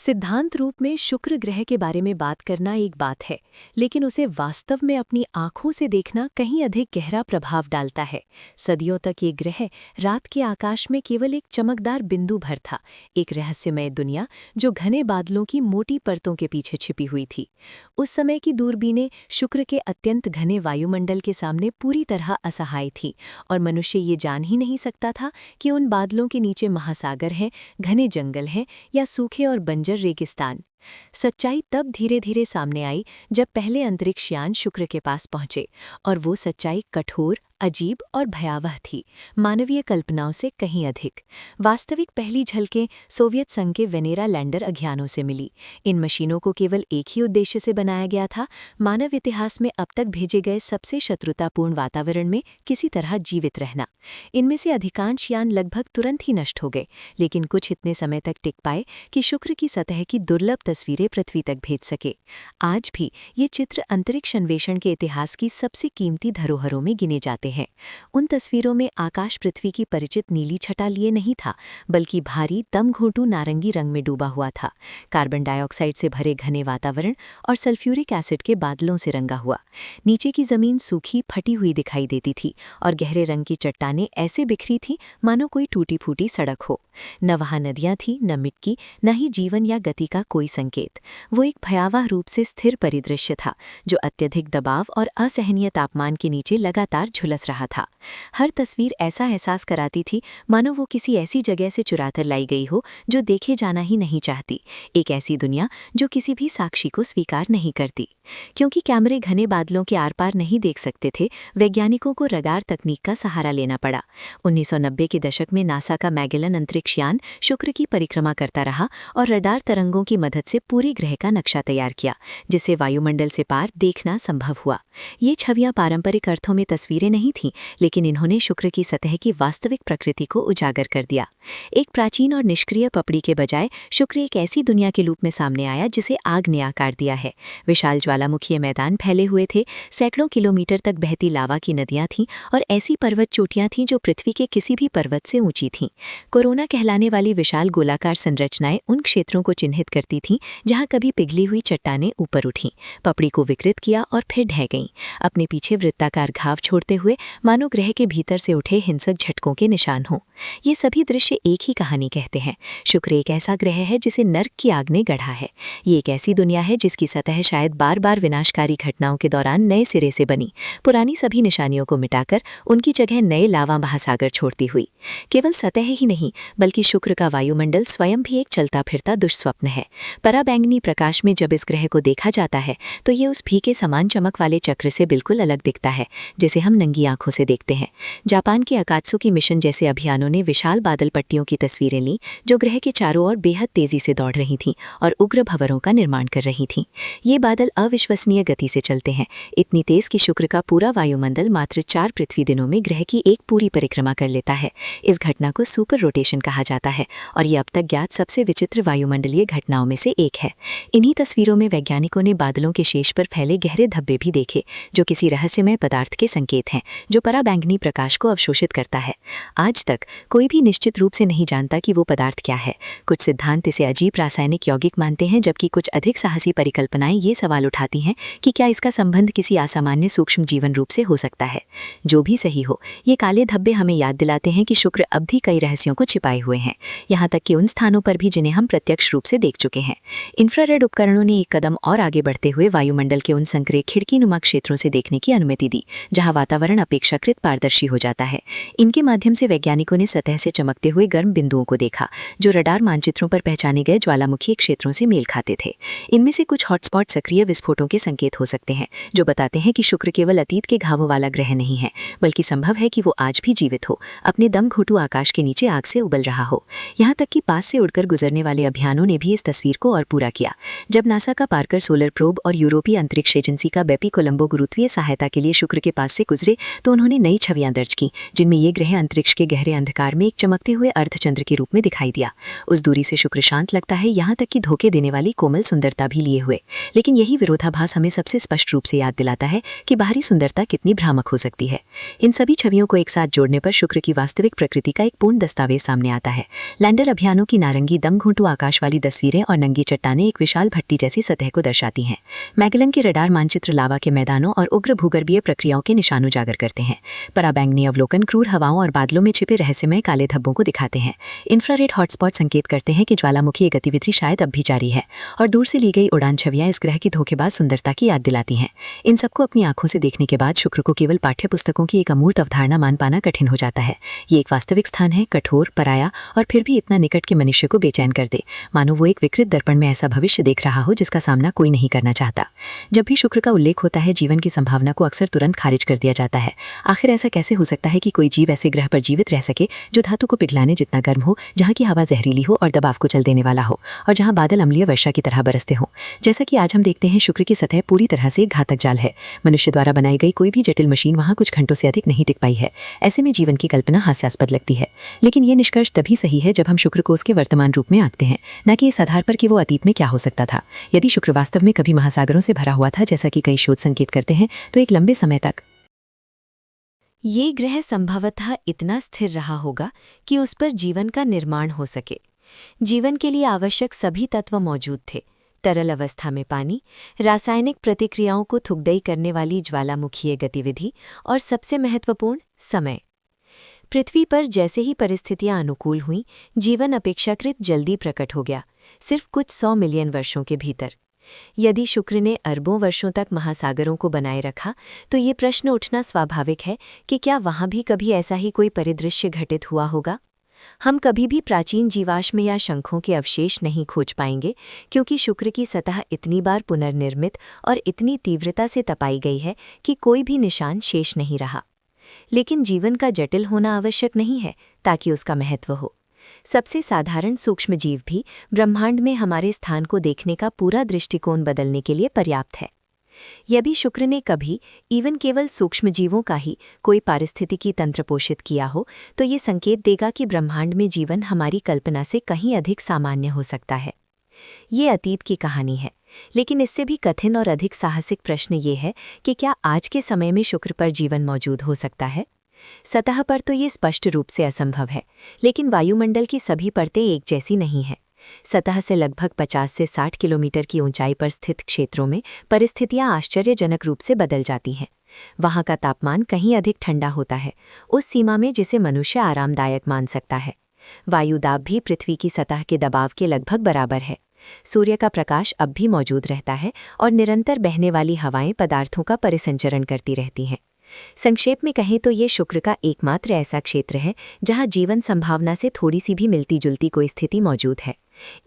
सिद्धांत रूप में शुक्र ग्रह के बारे में बात करना एक बात है, लेकिन उसे वास्तव में अपनी आंखों से देखना कहीं अधिक गहरा प्रभाव डालता है। सदियों तक ये ग्रह रात के आकाश में केवल एक चमकदार बिंदु भर था, एक रहस्यमय दुनिया जो घने बादलों की मोटी परतों के पीछे छिपी हुई थी। उस समय की दूरबीनें शुक्र के अत्यंत घने वायुमंडल के सामने पूरी तरह असहाय थीं, और मनुष्य ये जान ही नहीं सकता था कि उन बादलों के नीचे महासागर हैं, घने जंगल हैं या सूखे और बंजर रेगिस्तान। सच्चाई तब धीरे धीरे सामने आई जब पहले अंतरिक्षयान शुक्र के पास पहुंचे, और वो सच्चाई कठोर, अजीब और भयावह थी, मानवीय कल्पनाओं से कहीं अधिक। वास्तविक पहली झलकें सोवियत संघ के वेनेरा लैंडर अभियानों से मिली। इन मशीनों को केवल एक ही उद्देश्य से बनाया गया था, मानव इतिहास में अब तक भेजे गए सबसे शत्रुतापूर्ण वातावरण में किसी तरह जीवित रहना। इनमें से अधिकांश यान लगभग तुरंत ही नष्ट हो गए, लेकिन कुछ इतने समय तक टिक पाए कि शुक्र की सतह की दुर्लभ तस्वीरें पृथ्वी तक भेज सके। आज भी ये चित्र अंतरिक्ष अन्वेषण के इतिहास की सबसे कीमती धरोहरों में गिने जाते हैं। उन तस्वीरों में आकाश पृथ्वी की परिचित नीली छटा लिए नहीं था, बल्कि भारी दमघोंटू नारंगी रंग में डूबा हुआ था। कार्बन डाइऑक्साइड से भरे घने वातावरण और सल्फ्यूरिक एसिड के बादलों से रंगा हुआ। नीचे की जमीन सूखी फटी हुई दिखाई देती थी, और गहरे रंग की चट्टानें ऐसे बिखरी थीं मानो कोई टूटी फूटी सड़क हो। न वहाँ नदियाँ थीं, न मिट्टी, न ही जीवन या गति का कोई संकेत। वो एक भयावह रूप से स्थिर परिदृश्य था, जो अत्यधिक दबाव और असहनीय तापमान के नीचे लगातार झुलस रहा था। हर तस्वीर ऐसा एहसास कराती थी मानो वो किसी ऐसी जगह से चुराकर लाई गई हो जो देखे जाना ही नहीं चाहती, एक ऐसी दुनिया जो किसी भी साक्षी को स्वीकार नहीं करती। क्योंकि कैमरे घने बादलों के आर पार नहीं देख सकते थे, वैज्ञानिकों को रडार तकनीक का सहारा लेना पड़ा। 1990 के दशक में नासा का मैगेलन अंतरिक्षयान शुक्र की परिक्रमा करता रहा और रडार तरंगों की मदद से पूरे ग्रह का नक्शा तैयार किया, जिसे वायुमंडल से पार देखना संभव हुआ। ये छवियां पारंपरिक अर्थों में तस्वीरें नहीं थीं, लेकिन इन्होंने शुक्र की सतह की वास्तविक प्रकृति को उजागर कर दिया। एक प्राचीन और निष्क्रिय पपड़ी के बजाय शुक्र एक ऐसी दुनिया के रूप में सामने आया जिसे आग ने आकार दिया है। विशाल ज्वालामुखीय मैदान फैले हुए थे, सैकड़ों किलोमीटर तक बहती लावा की नदियां थीं और ऐसी पर्वत चोटियां थीं जो पृथ्वी के किसी भी पर्वत से ऊंची थीं। कोरोना कहलाने वाली विशाल गोलाकार संरचनाएं उन क्षेत्रों को चिन्हित करती थीं जहां कभी पिघली हुई चट्टानें ऊपर उठीं, पपड़ी को विकृत किया और फिर ढह गईं, अपने पीछे वृत्ताकार घाव छोड़ते हुए मानो ग्रह के भीतर से उठे हिंसक झटकों के निशान हों। ये सभी दृश्य एक ही कहानी कहते हैं। शुक्र एक ऐसा ग्रह है जिसे नर्क की आग ने गढ़ा है। ये एक ऐसी दुनिया है जिसकी सतह शायद बार बार विनाशकारी घटनाओं के दौरान नए सिरे से बनी, पुरानी सभी निशानियों को मिटाकर उनकी जगह नए लावा महासागर छोड़ती हुई। केवल सतह ही नहीं, बल्कि शुक्र का वायुमंडल स्वयं भी एक चलता फिरता दुष्स्वप्न है। पराबैंगनी प्रकाश में जब इस ग्रह को देखा जाता है तो ये उस फीके समान चमक वाले चक्र से बिल्कुल अलग दिखता है जिसे हम नंगी आंखों से देखते हैं। जापान के अकात्सुकी मिशन जैसे अभियानों ने विशाल बादल पट्टियों की तस्वीरें लीं जो ग्रह के चारों ओर बेहद तेजी से दौड़ रही थीं और उग्र भंवरों का निर्माण कर रही थीं। ये बादल अविश्वसनीय गति से चलते हैं, इतनी तेज कि शुक्र का पूरा वायुमंडल मात्र 4 पृथ्वी दिनों में ग्रह की एक पूरी परिक्रमा कर लेता है। इस घटना को सुपर रोटेशन कहा जाता है और ये अब तक ज्ञात सबसे विचित्र वायुमंडलीय घटनाओं में से एक है। इन्हीं तस्वीरों में वैज्ञानिकों ने बादलों के शेष पर फैले गहरे धब्बे भी देखे, जो किसी रहस्यमय पदार्थ के संकेत हैं जो पराबैंगनी प्रकाश को अवशोषित करता है। आज तक कोई भी निश्चित रूप से नहीं जानता कि वो पदार्थ क्या है। कुछ सिद्धांत इसे अजीब रासायनिक यौगिक मानते हैं, जबकि कुछ अधिक साहसी परिकल्पनाएं ये सवाल उठाती हैं कि क्या इसका संबंध किसी असामान्य सूक्ष्म जीवन रूप से हो सकता है। जो भी सही हो, ये काले धब्बे हमें याद दिलाते हैं कि शुक्र अब भी कई रहस्यों को छिपाए हुए हैं, यहाँ तक कि उन स्थानों पर भी जिन्हें हम प्रत्यक्ष रूप से देख चुके हैं। इंफ्रारेड उपकरणों ने एक कदम और आगे बढ़ते हुए वायुमंडल के उन संकरे खिड़कीनुमा क्षेत्रों से देखने की अनुमति दी जहां वातावरण अपेक्षाकृत पारदर्शी हो जाता है। इनके माध्यम से वैज्ञानिकों ने सतह से चमकते हुए गर्म बिंदुओं को देखा जो रडार मानचित्रों पर पहचाने गए ज्वालामुखी क्षेत्रों से मेल खाते थे। इनमें से कुछ हॉटस्पॉट सक्रिय विस्फोटों के संकेत हो सकते हैं, जो बताते हैं कि शुक्र केवल अतीत के घावों वाला ग्रह नहीं है, बल्कि संभव है कि वो आज भी जीवित हो, अपने दमघोंटू आकाश के नीचे आग से उबल रहा हो। यहाँ तक कि पास से उड़कर गुजरने वाले अभियानों ने भी इस तस्वीर को और पूरा किया। जब नासा का पार्कर सोलर प्रोब और यूरोपीय अंतरिक्ष एजेंसी का बेपी कोलंबो गुरुत्वीय सहायता के लिए शुक्र के पास से गुजरे तो उन्होंने नई छवियां दर्ज की जिनमें ये ग्रह अंतरिक्ष के गहरे अंधकार में एक चमकते हुए अर्धचंद्र के रूप में दिखाई दिया। उस दूरी से शुक्र शांत लगता है, यहाँ तक कि धोखे देने वाली कोमल सुंदरता भी लिए हुए। लेकिन यही विरोधाभास हमें सबसे स्पष्ट रूप से याद दिलाता है कि बाहरी सुंदरता कितनी भ्रामक हो सकती है। इन सभी छवियों को एक साथ जोड़ने पर शुक्र की वास्तविक प्रकृति का एक पूर्ण दस्तावेज सामने आता है। लैंडर अभियानों की नारंगी दम घूंटू आकाश वाली तस्वीरें और नंगी चट्टानें एक विशाल भट्टी जैसी सतह को दर्शाती हैं। मैगेलन के रडार मानचित्र लावा के मैदानों और उग्र भूगर्भीय प्रक्रियाओं के निशान उजागर करते हैं। पराबैंगनी अवलोकन क्रूर हवाओं और बादलों में छिपे रहस्यमय काले धब्बों को दिखाते हैं। इंफ्रारेड हॉटस्पॉट संकेत करते हैं कि ज्वालामुखी गतिविधि शायद अब भी जारी है, और दूर से ली गई उड़ान छवियां इस ग्रह की धोखेबाज सुंदरता की याद दिलाती हैं। इन सबको अपनी आंखों से देखने के बाद शुक्र को केवल पाठ्य पुस्तकों की एक अमूर्त अवधारणा मान पाना कठिन हो जाता है। ये एक वास्तविक स्थान है, कठोर, पराया और फिर भी इतना निकट के मनुष्य को बेचैन कर दे, मानो वो एक विकृत दर्पण में ऐसा भविष्य देख रहा हो जिसका सामना कोई नहीं करना चाहता। जब भी शुक्र का उल्लेख होता है, जीवन की संभावना को अक्सर तुरंत खारिज कर दिया जाता है। आखिर ऐसा कैसे हो सकता है कि कोई जीव ऐसे ग्रह पर जीवित रह सके जो धातु को पिघलाने जितना गर्म हो, जहाँ की हवा जहरीली हो और दबाव को चल देने वाला हो, और जहाँ बादल अम्लीय वर्षा की तरह बरसते हों। जैसा कि आज हम देखते हैं, शुक्र की सतह पूरी तरह से घातक जाल है। मनुष्य द्वारा बनाई गई कोई भी जटिल मशीन वहाँ कुछ घंटों से अधिक नहीं टिक पाई है। ऐसे में जीवन की कल्पना हास्यास्पद लगती है। लेकिन ये निष्कर्ष तभी सही है जब हम शुक्र को उसके वर्तमान रूप में आंकते हैं, न कि इस आधार पर कि वो अतीत में क्या हो सकता था। यदि शुक्र वास्तव में कभी महासागरों से भरा हुआ था, जैसा कि कई शोध संकेत करते हैं, तो एक लंबे समय तक ये ग्रह संभवतः इतना स्थिर रहा होगा कि उस पर जीवन का निर्माण हो सके। जीवन के लिए आवश्यक सभी तत्व मौजूद थे: तरल अवस्था में पानी, रासायनिक प्रतिक्रियाओं को थुगदई करने वाली ज्वालामुखीय गतिविधि और सबसे महत्वपूर्ण समय। पृथ्वी पर जैसे ही परिस्थितियां अनुकूल हुईं, जीवन अपेक्षाकृत जल्दी प्रकट हो गया, सिर्फ कुछ 100 मिलियन वर्षों के भीतर। यदि शुक्र ने अरबों वर्षों तक महासागरों को बनाए रखा, तो ये प्रश्न उठना स्वाभाविक है कि क्या वहाँ भी कभी ऐसा ही कोई परिदृश्य घटित हुआ होगा। हम कभी भी प्राचीन जीवाश्म या शंखों के अवशेष नहीं खोज पाएंगे, क्योंकि शुक्र की सतह इतनी बार पुनर्निर्मित और इतनी तीव्रता से तपाई गई है कि कोई भी निशान शेष नहीं रहा। लेकिन जीवन का जटिल होना आवश्यक नहीं है ताकि उसका महत्व हो। सबसे साधारण सूक्ष्मजीव भी ब्रह्मांड में हमारे स्थान को देखने का पूरा दृष्टिकोण बदलने के लिए पर्याप्त है। यदि शुक्र ने कभी केवल सूक्ष्मजीवों का ही कोई पारिस्थितिकी तंत्र पोषित किया हो, तो ये संकेत देगा कि ब्रह्मांड में जीवन हमारी कल्पना से कहीं अधिक सामान्य हो सकता है। ये अतीत की कहानी है, लेकिन इससे भी कठिन और अधिक साहसिक प्रश्न ये है कि क्या आज के समय में शुक्र पर जीवन मौजूद हो सकता है। सतह पर तो ये स्पष्ट रूप से असंभव है, लेकिन वायुमंडल की सभी परतें एक जैसी नहीं हैं। सतह से लगभग 50 से 60 किलोमीटर की ऊंचाई पर स्थित क्षेत्रों में परिस्थितियां आश्चर्यजनक रूप से बदल जाती हैं। वहां का तापमान कहीं अधिक ठंडा होता है, उस सीमा में जिसे मनुष्य आरामदायक मान सकता है। वायुदाब भी पृथ्वी की सतह के दबाव के लगभग बराबर है। सूर्य का प्रकाश अब भी मौजूद रहता है और निरंतर बहने वाली हवाएं पदार्थों का परिसंचरण करती रहती हैं। संक्षेप में कहें तो ये शुक्र का एकमात्र ऐसा क्षेत्र है जहां जीवन संभावना से थोड़ी सी भी मिलती जुलती कोई स्थिति मौजूद है।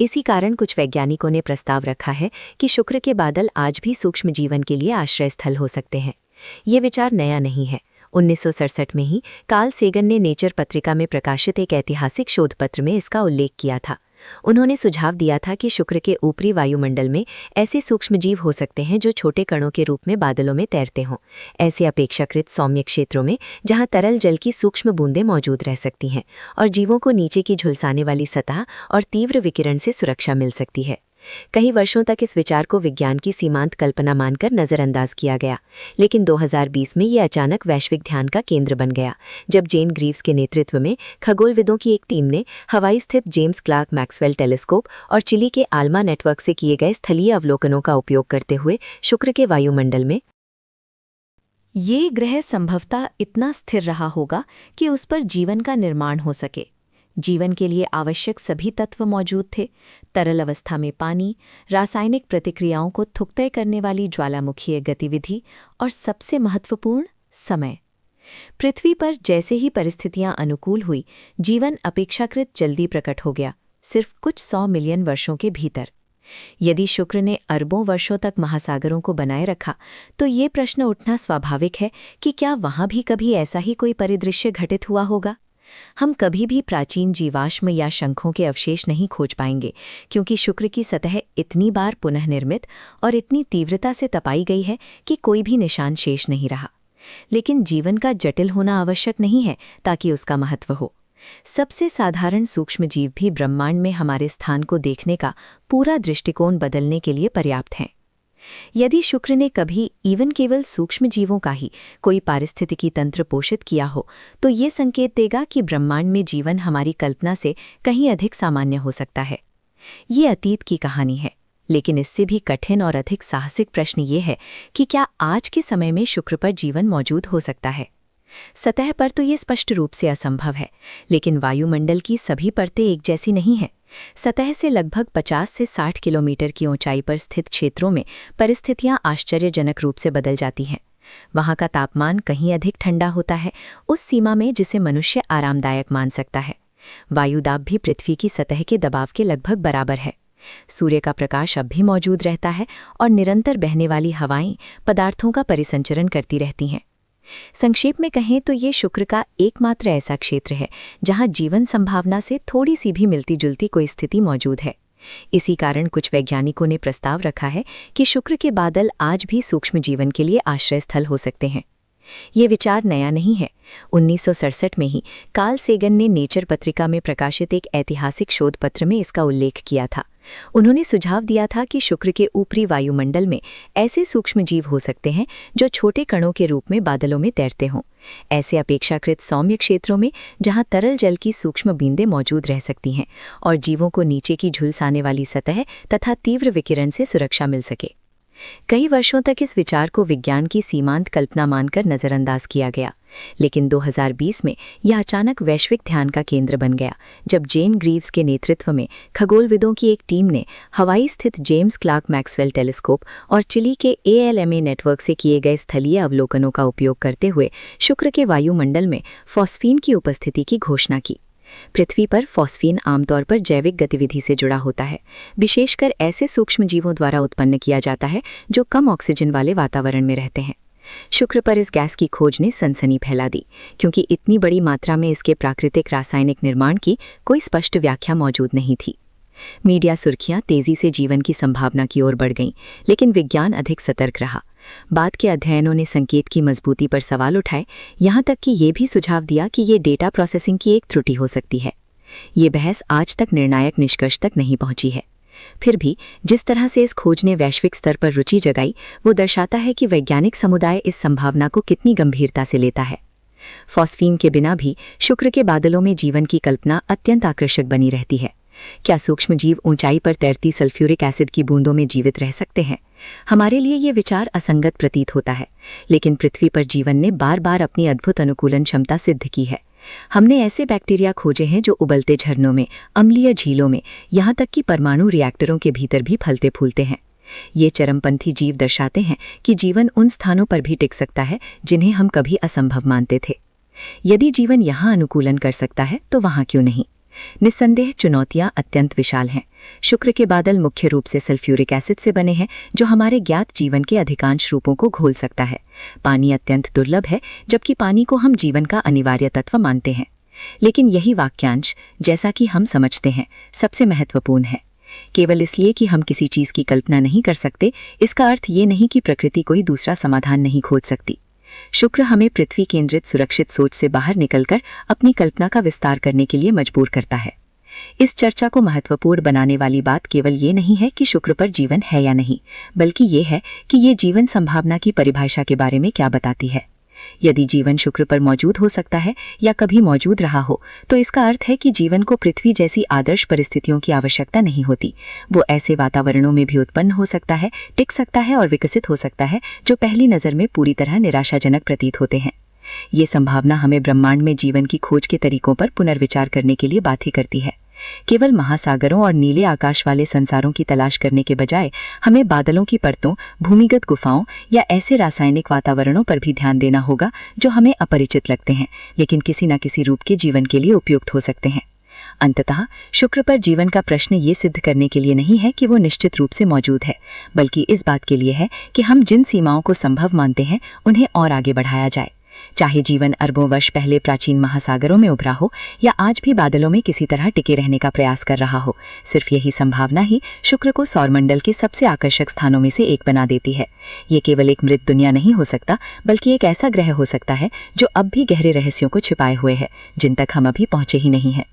इसी कारण कुछ वैज्ञानिकों ने प्रस्ताव रखा है कि शुक्र के बादल आज भी सूक्ष्म जीवन के लिए आश्रय स्थल हो सकते हैं। ये विचार नया नहीं है। 1967 में ही कार्ल सेगन ने नेचर पत्रिका में प्रकाशित एक ऐतिहासिक शोधपत्र में इसका उल्लेख किया था। उन्होंने सुझाव दिया था कि शुक्र के ऊपरी वायुमंडल में ऐसे सूक्ष्मजीव हो सकते हैं जो छोटे कणों के रूप में बादलों में तैरते हों, ऐसे अपेक्षाकृत सौम्य क्षेत्रों में जहां तरल जल की सूक्ष्म बूंदें मौजूद रह सकती हैं और जीवों को नीचे की झुलसाने वाली सतह और तीव्र विकिरण से सुरक्षा मिल सकती है। कई वर्षों तक इस विचार को विज्ञान की सीमांत कल्पना मानकर नज़रअंदाज किया गया, लेकिन 2020 में ये अचानक वैश्विक ध्यान का केंद्र बन गया, जब जेन ग्रीव्स के नेतृत्व में खगोलविदों की एक टीम ने हवाई स्थित जेम्स क्लार्क मैक्सवेल टेलीस्कोप और चिली के आल्मा नेटवर्क से किए गए स्थलीय अवलोकनों का उपयोग करते हुए शुक्र के वायुमंडल में ये ग्रह संभवतः इतना स्थिर रहा होगा कि उस पर जीवन का निर्माण हो सके। जीवन के लिए आवश्यक सभी तत्व मौजूद थे: तरल अवस्था में पानी, रासायनिक प्रतिक्रियाओं को थुगतय करने वाली ज्वालामुखीय गतिविधि और सबसे महत्वपूर्ण समय। पृथ्वी पर जैसे ही परिस्थितियां अनुकूल हुई, जीवन अपेक्षाकृत जल्दी प्रकट हो गया, सिर्फ कुछ 100 मिलियन वर्षों के भीतर। यदि शुक्र ने अरबों वर्षों तक महासागरों को बनाए रखा, तो ये प्रश्न उठना स्वाभाविक है कि क्या वहां भी कभी ऐसा ही कोई परिदृश्य घटित हुआ होगा। हम कभी भी प्राचीन जीवाश्म या शंखों के अवशेष नहीं खोज पाएंगे, क्योंकि शुक्र की सतह इतनी बार पुनः निर्मित और इतनी तीव्रता से तपाई गई है कि कोई भी निशान शेष नहीं रहा। लेकिन जीवन का जटिल होना आवश्यक नहीं है ताकि उसका महत्व हो। सबसे साधारण सूक्ष्म जीव भी ब्रह्मांड में हमारे स्थान को देखने का पूरा दृष्टिकोण बदलने के लिए पर्याप्त हैं। यदि शुक्र ने कभी केवल सूक्ष्म जीवों का ही कोई पारिस्थितिकी तंत्र पोषित किया हो, तो ये संकेत देगा कि ब्रह्मांड में जीवन हमारी कल्पना से कहीं अधिक सामान्य हो सकता है। ये अतीत की कहानी है, लेकिन इससे भी कठिन और अधिक साहसिक प्रश्न ये है कि क्या आज के समय में शुक्र पर जीवन मौजूद हो सकता है। सतह पर तो ये स्पष्ट रूप से असंभव है, लेकिन वायुमंडल की सभी परतें एक जैसी नहीं हैं। सतह से लगभग 50 से 60 किलोमीटर की ऊंचाई पर स्थित क्षेत्रों में परिस्थितियां आश्चर्यजनक रूप से बदल जाती हैं। वहां का तापमान कहीं अधिक ठंडा होता है, उस सीमा में जिसे मनुष्य आरामदायक मान सकता है। वायुदाब भी पृथ्वी की सतह के दबाव के लगभग बराबर है। सूर्य का प्रकाश अब भी मौजूद रहता है और निरंतर बहने वाली हवाएं पदार्थों का परिसंचरण करती रहती हैं। संक्षेप में कहें तो ये शुक्र का एकमात्र ऐसा क्षेत्र है जहां जीवन संभावना से थोड़ी सी भी मिलती जुलती कोई स्थिति मौजूद है। इसी कारण कुछ वैज्ञानिकों ने प्रस्ताव रखा है कि शुक्र के बादल आज भी सूक्ष्म जीवन के लिए आश्रय स्थल हो सकते हैं। ये विचार नया नहीं है। 1967 में ही कार्ल सेगन ने नेचर पत्रिका में प्रकाशित एक ऐतिहासिक शोध पत्र में इसका उल्लेख किया था। उन्होंने सुझाव दिया था कि शुक्र के ऊपरी वायुमंडल में ऐसे सूक्ष्म जीव हो सकते हैं जो छोटे कणों के रूप में बादलों में तैरते हों, ऐसे अपेक्षाकृत सौम्य क्षेत्रों में जहां तरल जल की सूक्ष्म बूंदें मौजूद रह सकती हैं और जीवों को नीचे की झुलसाने वाली सतह तथा तीव्र विकिरण से सुरक्षा मिल सके। कई वर्षों तक इस विचार को विज्ञान की सीमांत कल्पना मानकर नज़रअंदाज किया गया, लेकिन 2020 में यह अचानक वैश्विक ध्यान का केंद्र बन गया जब जेन ग्रीव्स के नेतृत्व में खगोलविदों की एक टीम ने हवाई स्थित जेम्स क्लार्क मैक्सवेल टेलीस्कोप और चिली के ALMA नेटवर्क से किए गए स्थलीय अवलोकनों का उपयोग करते हुए शुक्र के वायुमंडल में फॉस्फीन की उपस्थिति की घोषणा की। पृथ्वी पर फॉस्फीन आमतौर पर जैविक गतिविधि से जुड़ा होता है, विशेषकर ऐसे सूक्ष्म जीवों द्वारा उत्पन्न किया जाता है जो कम ऑक्सीजन वाले वातावरण में रहते हैं। शुक्र पर इस गैस की खोज ने सनसनी फैला दी, क्योंकि इतनी बड़ी मात्रा में इसके प्राकृतिक रासायनिक निर्माण की कोई स्पष्ट व्याख्या मौजूद नहीं थी। मीडिया सुर्खियां तेजी से जीवन की संभावना की ओर बढ़ गईं, लेकिन विज्ञान अधिक सतर्क रहा। बाद के अध्ययनों ने संकेत की मजबूती पर सवाल उठाए, यहाँ तक कि ये भी सुझाव दिया कि ये डेटा प्रोसेसिंग की एक त्रुटि हो सकती है। ये बहस आज तक निर्णायक निष्कर्ष तक नहीं पहुंची है। फिर भी जिस तरह से इस खोज ने वैश्विक स्तर पर रुचि जगाई, वो दर्शाता है कि वैज्ञानिक समुदाय इस संभावना को कितनी गंभीरता से लेता है। फॉस्फीन के बिना भी शुक्र के बादलों में जीवन की कल्पना अत्यंत आकर्षक बनी रहती है। क्या सूक्ष्म जीव ऊंचाई पर तैरती सल्फ्यूरिक एसिड की बूंदों में जीवित रह सकते हैं? हमारे लिए ये विचार असंगत प्रतीत होता है, लेकिन पृथ्वी पर जीवन ने बार बार अपनी अद्भुत अनुकूलन क्षमता सिद्ध की है। हमने ऐसे बैक्टीरिया खोजे हैं जो उबलते झरनों में, अम्लीय झीलों में, यहाँ तक कि परमाणु रिएक्टरों के भीतर भी फलते फूलते हैं। ये चरमपंथी जीव दर्शाते हैं कि जीवन उन स्थानों पर भी टिक सकता है जिन्हें हम कभी असंभव मानते थे। यदि जीवन यहाँ अनुकूलन कर सकता है तो वहाँ क्यों नहीं? निस्संदेह चुनौतियां अत्यंत विशाल हैं। शुक्र के बादल मुख्य रूप से सल्फ्यूरिक एसिड से बने हैं, जो हमारे ज्ञात जीवन के अधिकांश रूपों को घोल सकता है। पानी अत्यंत दुर्लभ है, जबकि पानी को हम जीवन का अनिवार्य तत्व मानते हैं। लेकिन यही वाक्यांश, जैसा कि हम समझते हैं, सबसे महत्वपूर्ण है। केवल इसलिए कि हम किसी चीज की कल्पना नहीं कर सकते, इसका अर्थ ये नहीं कि प्रकृति कोई दूसरा समाधान नहीं खोज सकती। शुक्र हमें पृथ्वी केंद्रित सुरक्षित सोच से बाहर निकलकर अपनी कल्पना का विस्तार करने के लिए मजबूर करता है। इस चर्चा को महत्वपूर्ण बनाने वाली बात केवल ये नहीं है कि शुक्र पर जीवन है या नहीं, बल्कि ये है कि ये जीवन संभावना की परिभाषा के बारे में क्या बताती है। यदि जीवन शुक्र पर मौजूद हो सकता है या कभी मौजूद रहा हो, तो इसका अर्थ है कि जीवन को पृथ्वी जैसी आदर्श परिस्थितियों की आवश्यकता नहीं होती। वो ऐसे वातावरणों में भी उत्पन्न हो सकता है, टिक सकता है और विकसित हो सकता है जो पहली नज़र में पूरी तरह निराशाजनक प्रतीत होते हैं। ये संभावना हमें ब्रह्मांड में जीवन की खोज के तरीकों पर पुनर्विचार करने के लिए बाध्य करती है। केवल महासागरों और नीले आकाश वाले संसारों की तलाश करने के बजाय हमें बादलों की परतों, भूमिगत गुफाओं या ऐसे रासायनिक वातावरणों पर भी ध्यान देना होगा जो हमें अपरिचित लगते हैं, लेकिन किसी न किसी रूप के जीवन के लिए उपयुक्त हो सकते हैं। अंततः शुक्र पर जीवन का प्रश्न ये सिद्ध करने के लिए नहीं है कि वो निश्चित रूप से मौजूद है, बल्कि इस बात के लिए है कि हम जिन सीमाओं को संभव मानते हैं उन्हें और आगे बढ़ाया जाए। चाहे जीवन अरबों वर्ष पहले प्राचीन महासागरों में उभरा हो या आज भी बादलों में किसी तरह टिके रहने का प्रयास कर रहा हो, सिर्फ यही संभावना ही शुक्र को सौरमंडल के सबसे आकर्षक स्थानों में से एक बना देती है। ये केवल एक मृत दुनिया नहीं हो सकता, बल्कि एक ऐसा ग्रह हो सकता है जो अब भी गहरे रहस्यों को छिपाए हुए है, जिन तक हम अभी पहुंचे ही नहीं हैं।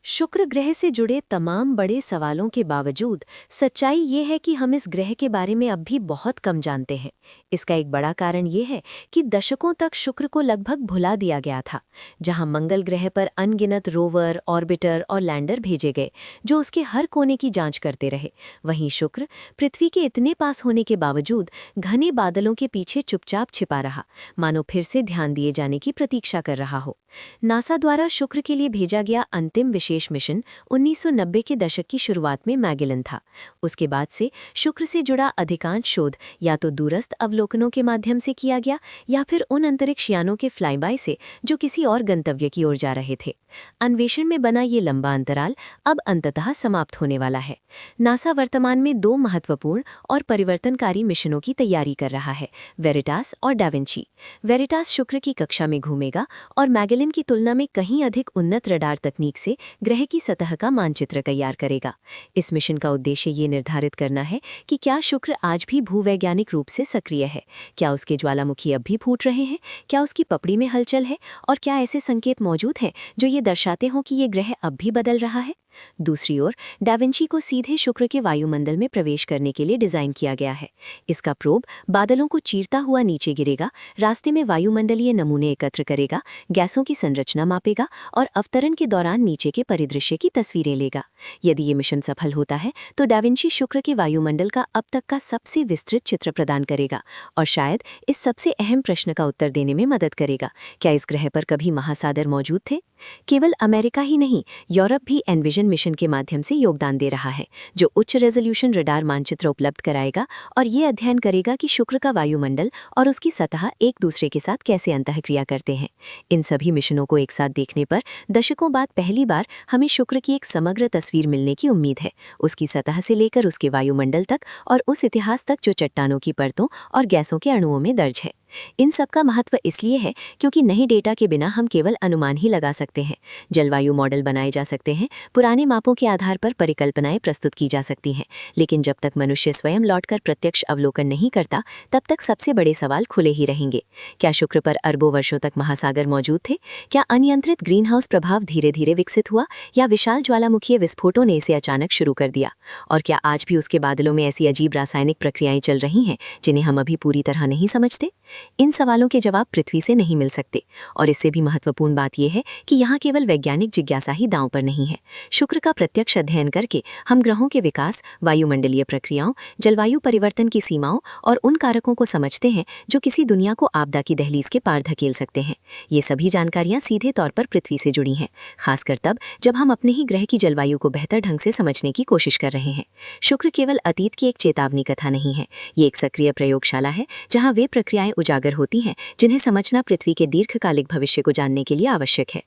शुक्र ग्रह से जुड़े तमाम बड़े सवालों के बावजूद सच्चाई ये है कि हम इस ग्रह के बारे में अब भी बहुत कम जानते हैं। इसका एक बड़ा कारण ये है कि दशकों तक शुक्र को लगभग भुला दिया गया था। जहां मंगल ग्रह पर अनगिनत रोवर, ऑर्बिटर और लैंडर भेजे गए जो उसके हर कोने की जांच करते रहे, वहीं शुक्र पृथ्वी के इतने पास होने के बावजूद घने बादलों के पीछे चुपचाप छिपा रहा, मानो फिर से ध्यान दिए जाने की प्रतीक्षा कर रहा हो। नासा द्वारा शुक्र के लिए भेजा गया अंतिम विशेष मिशन 1990 के दशक की शुरुआत में मैगेलन था। उसके बाद से शुक्र से जुड़ा अधिकांश शोध या तो दूरस्थ अवलोकनों के माध्यम से किया गया या फिर उन अंतरिक्ष यानों के फ्लाईबाय से जो किसी और गंतव्य की ओर जा रहे थे। अन्वेषण में बना ये लंबा अंतराल अब अंततः समाप्त होने वाला है। नासा वर्तमान में 2 महत्वपूर्ण और परिवर्तनकारी मिशनों की तैयारी कर रहा है, वेरिटास और डाविंची। वेरिटास शुक्र की कक्षा में घूमेगा और मैगेलन की तुलना में कहीं अधिक उन्नत रडार तकनीक से ग्रह की सतह का मानचित्र तैयार करेगा। इस मिशन का उद्देश्य ये निर्धारित करना है कि क्या शुक्र आज भी भूवैज्ञानिक रूप से सक्रिय है, क्या उसके ज्वालामुखी अब भी फूट रहे हैं, क्या उसकी पपड़ी में हलचल है और क्या ऐसे संकेत मौजूद हैं जो ये दर्शाते हों कि ये ग्रह अब भी बदल रहा है। दूसरी ओर डाविंची को सीधे शुक्र के वायुमंडल में प्रवेश करने के लिए डिजाइन किया गया है। इसका प्रोब बादलों को चीरता हुआ नीचे गिरेगा, रास्ते में वायुमंडलीय नमूने एकत्र करेगा, गैसों की संरचना मापेगा और अवतरण के दौरान नीचे के परिदृश्य की तस्वीरें लेगा। यदि ये मिशन सफल होता है तो डाविंची शुक्र के वायुमंडल का अब तक का सबसे विस्तृत चित्र प्रदान करेगा और शायद इस सबसे अहम प्रश्न का उत्तर देने में मदद करेगा, क्या इस ग्रह पर कभी महासागर मौजूद थे। केवल अमेरिका ही नहीं, यूरोप भी एनविजन मिशन के माध्यम से योगदान दे रहा है, जो उच्च रेजोल्यूशन रडार मानचित्र उपलब्ध कराएगा और ये अध्ययन करेगा कि शुक्र का वायुमंडल और उसकी सतह एक दूसरे के साथ कैसे अंतःक्रिया करते हैं। इन सभी मिशनों को एक साथ देखने पर दशकों बाद पहली बार हमें शुक्र की एक समग्र तस्वीर मिलने की उम्मीद है, उसकी सतह से लेकर उसके वायुमंडल तक और उस इतिहास तक जो चट्टानों की परतों और गैसों के अणुओं में दर्ज है। इन सब का महत्व इसलिए है क्योंकि नए डेटा के बिना हम केवल अनुमान ही लगा सकते हैं। जलवायु मॉडल बनाए जा सकते हैं, पुराने मापों के आधार पर परिकल्पनाएं प्रस्तुत की जा सकती हैं, लेकिन जब तक मनुष्य स्वयं लौटकर प्रत्यक्ष अवलोकन नहीं करता, तब तक सबसे बड़े सवाल खुले ही रहेंगे। क्या शुक्र पर अरबों वर्षों तक महासागर मौजूद थे? क्या अनियंत्रित ग्रीन हाउस प्रभाव धीरे धीरे विकसित हुआ या विशाल ज्वालामुखीय विस्फोटों ने इसे अचानक शुरू कर दिया? और क्या आज भी उसके बादलों में ऐसी अजीब रासायनिक प्रक्रियाएं चल रही हैं जिन्हें हम अभी पूरी तरह नहीं समझते? इन सवालों के जवाब पृथ्वी से नहीं मिल सकते और इससे भी महत्वपूर्ण बात यह है कि यहाँ केवल वैज्ञानिक जिज्ञासा ही दांव पर नहीं है। शुक्र का प्रत्यक्ष अध्ययन करके हम ग्रहों के विकास, वायुमंडलीय प्रक्रियाओं, जलवायु परिवर्तन की सीमाओं और उन कारकों को समझते हैं जो किसी दुनिया को आपदा की दहलीज के पार धकेल सकते हैं। ये सभी जानकारियां सीधे तौर पर पृथ्वी से जुड़ी हैं, खासकर तब जब हम अपने ही ग्रह की जलवायु को बेहतर ढंग से समझने की कोशिश कर रहे हैं। शुक्र केवल अतीत की एक चेतावनी कथा नहीं है, ये एक सक्रिय प्रयोगशाला है जहाँ वे प्रक्रियाएं उजागर होती हैं जिन्हें समझना पृथ्वी के दीर्घकालिक भविष्य को जानने के लिए आवश्यक है।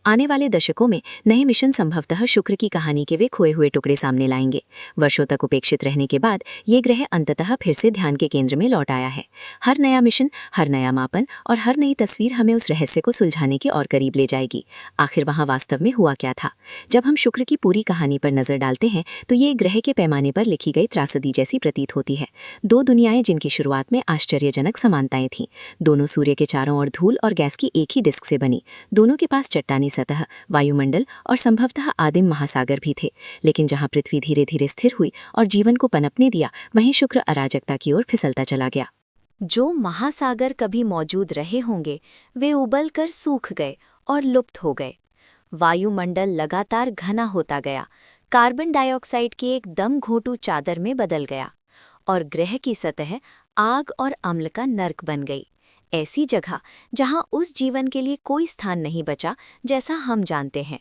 आने वाले दशकों में नए मिशन संभवतः शुक्र की कहानी के वे खोए हुए टुकड़े सामने लाएंगे। वर्षों तक उपेक्षित रहने के बाद ये ग्रह अंततः फिर से ध्यान के केंद्र में लौट आया है। हर नया मिशन, हर नया मापन और हर नई तस्वीर हमें उस रहस्य को सुलझाने के और करीब ले जाएगी। आखिर वहां वास्तव में हुआ क्या था? जब हम शुक्र की पूरी कहानी पर नजर डालते हैं तो ये ग्रह के पैमाने पर लिखी गई त्रासदी जैसी प्रतीत होती है। 2 दुनियाएं जिनकी शुरुआत में आश्चर्यजनक समानताएं थीं, दोनों सूर्य के चारों ओर धूल और गैस की एक ही डिस्क से बनी, दोनों के पास चट्टानी सतह, वायुमंडल और संभवतः आदिम महासागर भी थे। लेकिन जहां पृथ्वी धीरे धीरे स्थिर हुई और जीवन को पनपने दिया, वहीं शुक्र अराजकता की ओर फिसलता चला गया। जो महासागर कभी मौजूद रहे होंगे वे उबल कर सूख गए और लुप्त हो गए। वायुमंडल लगातार घना होता गया, कार्बन डाइऑक्साइड की एक दम घोंटू चादर में बदल गया और ग्रह की सतह आग और अम्ल का नर्क बन गई। ऐसी जगह जहां उस जीवन के लिए कोई स्थान नहीं बचा जैसा हम जानते हैं।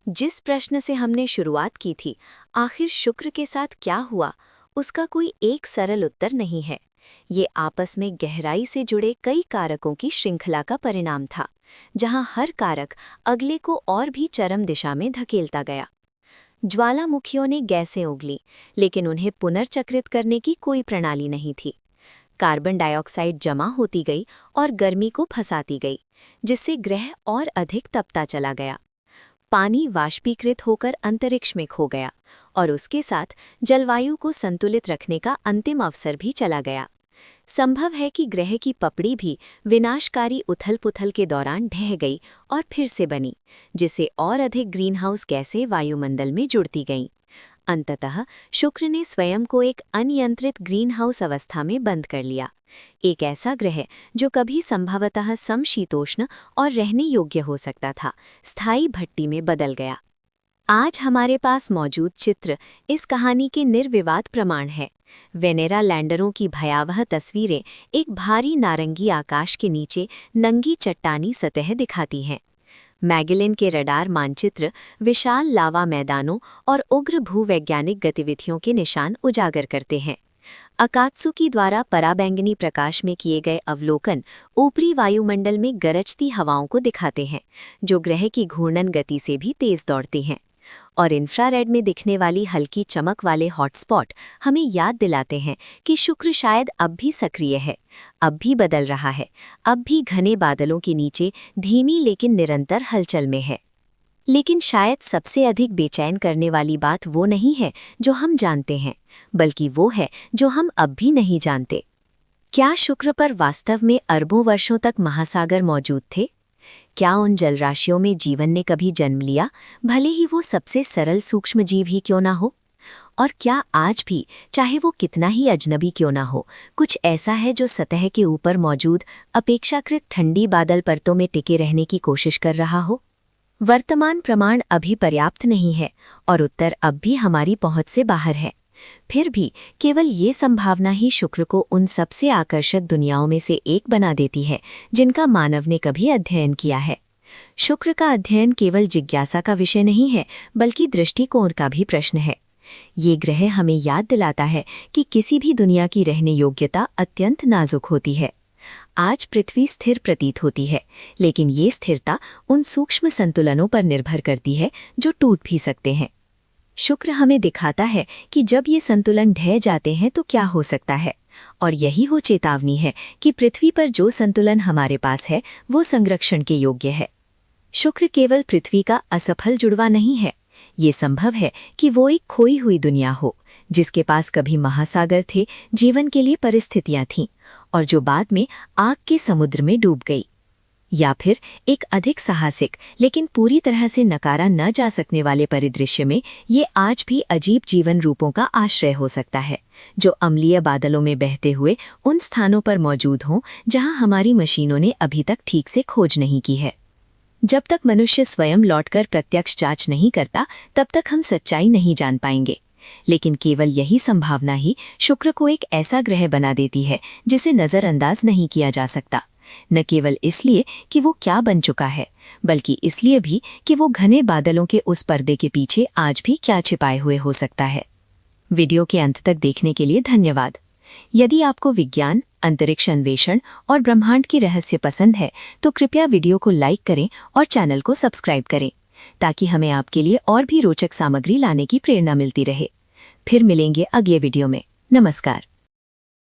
जिस प्रश्न से हमने शुरुआत की थी, आखिर शुक्र के साथ क्या हुआ, उसका कोई एक सरल उत्तर नहीं है। ये आपस में गहराई से जुड़े कई कारकों की श्रृंखला का परिणाम था, जहां हर कारक अगले को और भी चरम दिशा में धकेलता गया। ज्वालामुखियों ने गैसें उगली, लेकिन उन्हें पुनर्चक्रित करने की कोई प्रणाली नहीं थी। कार्बन डाइऑक्साइड जमा होती गई और गर्मी को फंसाती गई, जिससे ग्रह और अधिक तपता चला गया। पानी वाष्पीकृत होकर अंतरिक्ष में खो गया और उसके साथ जलवायु को संतुलित रखने का अंतिम अवसर भी चला गया। संभव है कि ग्रह की पपड़ी भी विनाशकारी उथल-पुथल के दौरान ढह गई और फिर से बनी, जिससे और अधिक ग्रीनहाउस गैसें वायुमंडल में जुड़ती गईं। अंततः शुक्र ने स्वयं को एक अनियंत्रित ग्रीनहाउस अवस्था में बंद कर लिया, एक ऐसा ग्रह जो कभी संभवतः समशीतोष्ण और रहने योग्य हो सकता था, स्थायी भट्टी में बदल गया। आज हमारे पास मौजूद चित्र इस कहानी के निर्विवाद प्रमाण है। वेनेरा लैंडरों की भयावह तस्वीरें एक भारी नारंगी आकाश के नीचे नंगी चट्टानी सतह दिखाती हैं। मैगेलन के रडार मानचित्र विशाल लावा मैदानों और उग्र भूवैज्ञानिक गतिविधियों के निशान उजागर करते हैं। अकात्सुकी द्वारा पराबैंगनी प्रकाश में किए गए अवलोकन ऊपरी वायुमंडल में गरजती हवाओं को दिखाते हैं, जो ग्रह की घूर्णन गति से भी तेज दौड़ती हैं। और इंफ्रारेड में दिखने वाली हल्की चमक वाले हॉटस्पॉट हमें याद दिलाते हैं कि शुक्र शायद अब भी सक्रिय है, अब भी बदल रहा है, अब भी घने बादलों के नीचे धीमी लेकिन निरंतर हलचल में है। लेकिन शायद सबसे अधिक बेचैन करने वाली बात वो नहीं है जो हम जानते हैं, बल्कि वो है जो हम अब भी नहीं जानते। क्या शुक्र पर वास्तव में अरबों वर्षों तक महासागर मौजूद थे? क्या उन जलराशियों में जीवन ने कभी जन्म लिया, भले ही वो सबसे सरल सूक्ष्म जीव ही क्यों ना हो? और क्या आज भी, चाहे वो कितना ही अजनबी क्यों ना हो, कुछ ऐसा है जो सतह के ऊपर मौजूद अपेक्षाकृत ठंडी बादल परतों में टिके रहने की कोशिश कर रहा हो? वर्तमान प्रमाण अभी पर्याप्त नहीं है और उत्तर अब भी हमारी पहुंच से बाहर है। फिर भी केवल ये संभावना ही शुक्र को उन सबसे आकर्षक दुनियाओं में से एक बना देती है जिनका मानव ने कभी अध्ययन किया है। शुक्र का अध्ययन केवल जिज्ञासा का विषय नहीं है, बल्कि दृष्टिकोण का भी प्रश्न है। ये ग्रह हमें याद दिलाता है कि किसी भी दुनिया की रहने योग्यता अत्यंत नाजुक होती है। आज पृथ्वी स्थिर प्रतीत होती है, लेकिन ये स्थिरता उन सूक्ष्म संतुलनों पर निर्भर करती है जो टूट भी सकते हैं। शुक्र हमें दिखाता है कि जब ये संतुलन ढह जाते हैं तो क्या हो सकता है, और यही वो चेतावनी है कि पृथ्वी पर जो संतुलन हमारे पास है वो संरक्षण के योग्य है। शुक्र केवल पृथ्वी का असफल जुड़वा नहीं है, ये संभव है कि वो एक खोई हुई दुनिया हो जिसके पास कभी महासागर थे, जीवन के लिए परिस्थितियां थीं, और जो बाद में आग के समुद्र में डूब गई। या फिर एक अधिक साहसिक लेकिन पूरी तरह से नकारा न जा सकने वाले परिदृश्य में ये आज भी अजीब जीवन रूपों का आश्रय हो सकता है, जो अम्लीय बादलों में बहते हुए उन स्थानों पर मौजूद हों जहां हमारी मशीनों ने अभी तक ठीक से खोज नहीं की है। जब तक मनुष्य स्वयं लौटकर प्रत्यक्ष जांच नहीं करता, तब तक हम सच्चाई नहीं जान पाएंगे। लेकिन केवल यही संभावना ही शुक्र को एक ऐसा ग्रह बना देती है जिसे नजरअंदाज नहीं किया जा सकता, न केवल इसलिए कि वो क्या बन चुका है, बल्कि इसलिए भी कि वो घने बादलों के उस पर्दे के पीछे आज भी क्या छिपाए हुए हो सकता है। वीडियो के अंत तक देखने के लिए धन्यवाद। यदि आपको विज्ञान, अंतरिक्ष अन्वेषण और ब्रह्मांड की रहस्य पसंद है तो कृपया वीडियो को लाइक करें और चैनल को सब्सक्राइब करें, ताकि हमें आपके लिए और भी रोचक सामग्री लाने की प्रेरणा मिलती रहे। फिर मिलेंगे अगले वीडियो में। नमस्कार।